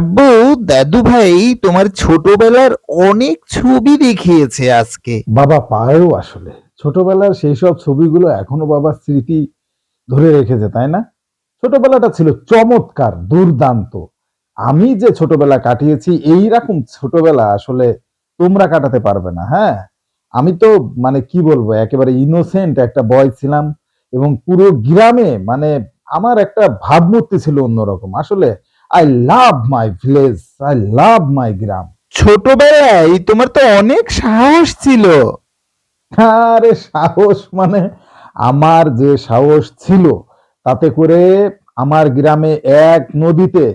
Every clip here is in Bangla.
আব্বু, দাদু ভাই তোমার ছোটবেলার অনেক ছবি দেখিয়েছে আজকে। বাবা পারেও আসলে ছোটবেলার সেই সব ছবিগুলো এখনো বাবার স্মৃতি ধরে রেখেছে, তাই না? ছোটবেলাটা ছিল চমৎকার, দুর্দান্ত। আমি যে ছোটবেলা কাটিয়েছি এইরকম ছোটবেলা আসলে তোমরা কাটাতে পারবে না। হ্যাঁ, আমি তো মানে কি বলবো, একেবারে ইনোসেন্ট একটা বয় ছিলাম এবং পুরো গ্রামে মানে আমার একটা ভাবমূর্তি ছিল অন্যরকম। আসলে I love my village, I love my গ্রাম। ছোটবেলায় তোমার তো অনেক সাহস ছিল। আরে সাহস মানে, আমার যে সাহস ছিল তাতে করে আমার গ্রামে এক নদীতে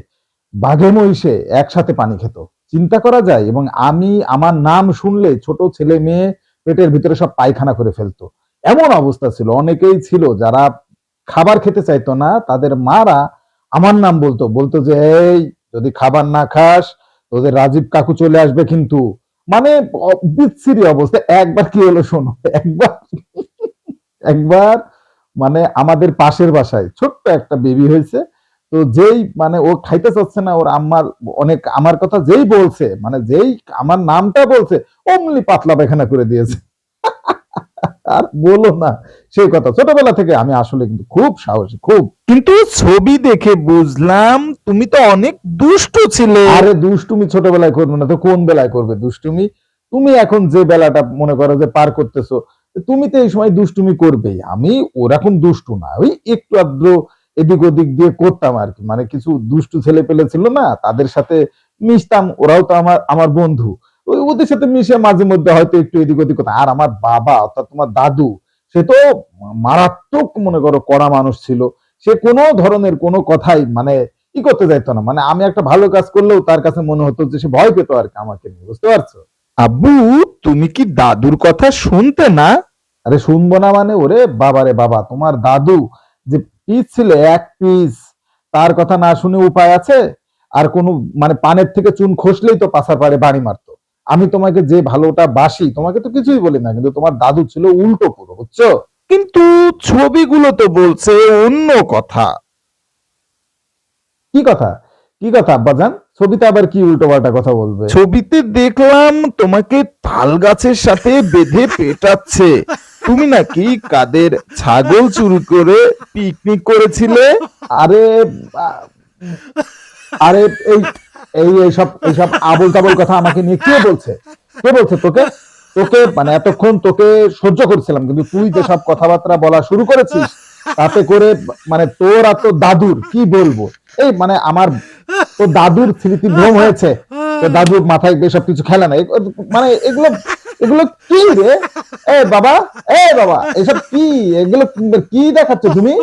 বাঘে মহিষে একসাথে পানি খেত। চিন্তা করা যায়? এবং আমি আমার নাম শুনলে ছোট ছেলে মেয়ে পেটের ভিতরে সব পায়খানা করে ফেলতো। এমন অবস্থা ছিল। অনেকেই ছিল যারা খাবার খেতে চাইতো না, তাদের মারা আমার নাম বলতো, বলতো যে এই যদি খাবার না খাস তোদের রাজীব কাকু চলে আসবে কিন্তু। মানে বিচ্ছিরি অবস্থা। একবার কি হলো শোনো, একবার একবার মানে আমাদের পাশের বাসায় ছোট্ট একটা বেবি হয়েছে। তো যেই মানে ও খাইতে চাচ্ছে না, ওর আম্মার অনেক আমার কথা যেই বলছে, মানে যেই আমার নামটা বলছে, অমনি পাতলা পায়খানা করে দিয়েছে। আর বলো না সেই কথা। ছোটবেলা থেকে আমি আসলে কিন্তু খুব সাহসী, খুব। কিন্তু ছবি দেখে বুঝলাম তুমি তো অনেক দুষ্ট ছিলে। আরে দুষ্টুমি ছোটবেলায় করবে না তো কোন বেলায় করবে দুষ্টুমি? তুমি এখন যে বেলাটা মনে করো যে পার করতেছো, তুমি তো এই সময় দুষ্টুমি করবেই। আমি ওরকম দুষ্টু না, ওই একটু আদ্র এদিক ওদিক দিয়ে করতাম আর কি। মানে কিছু দুষ্টু ছেলে পেলে ছিল না, তাদের সাথে মিশতাম। ওরাও তো আমার আমার বন্ধু। ওই ওদের সাথে মিশে মাঝে মধ্যে হয়তো একটু এদিক ওদিক করতাম। আর আমার বাবা অর্থাৎ তোমার দাদু, সে তো মারাত্মক মনে করো কড়া মানুষ ছিল। সে কোনো ধরনের কোনো কথাই মানে কি করতে যাইতো না। মানে আমি একটা ভালো কাজ করলেও তার কাছে মনে হতো যে সে ভয় পেতো আর কি আমাকে নিয়ে, বুঝতে পারছো? আব্বু, তুমি কি দাদুর কথা শুনতে না? আরে শুনবো না মানে? ওরে বাবা রে বাবা, তোমার দাদু যে পিস ছিল এক পিস, তার কথা না শুনে উপায় আছে? আর কোনো মানে পানের থেকে চুন খসলেই তো পাছার পারে বাড়ি মারতো। আমি তোমাকে যে ভালোটা বাসি তোমাকে তো কিছুই বলি না, কিন্তু তোমার দাদু ছিল উল্টো পুরো, বুঝছো? কিন্তু ছবিগুলো তো বলছে অন্য কথা। কি কথা? কি কথা আব্বাজান? ছবিতে আবার কি উল্টো পাল্টা কথা বলবে? ছবিতে দেখলাম তোমাকে তাল গাছের সাথে বেঁধে পেটাচ্ছে। তুমি নাকি কাদের ছাগল চুরি করে পিকনিক করেছিলে। আরে আ- আরে এই এই এইসব এইসব আবোল তাবোল কথা আমাকে নিয়ে কে বলছে? কে বলছে তোকে? তোকে মানে এতক্ষণ তোকে সহ্য করছিলাম, কিন্তু তুই যে সব কথাবার্তা বলা শুরু করেছিস, তাতে করে মানে তোর আর তোর দাদুর কি বলবো। এই মানে আমার তোর দাদুর স্মৃতি ভ্রম হয়েছে। তোর দাদুর মাথায় এসব কিছু খেলে না। মানে এগুলো এগুলো কি রে? এ বাবা, এ বাবা, এসব কি? এগুলো কি দেখাচ্ছ তুমি?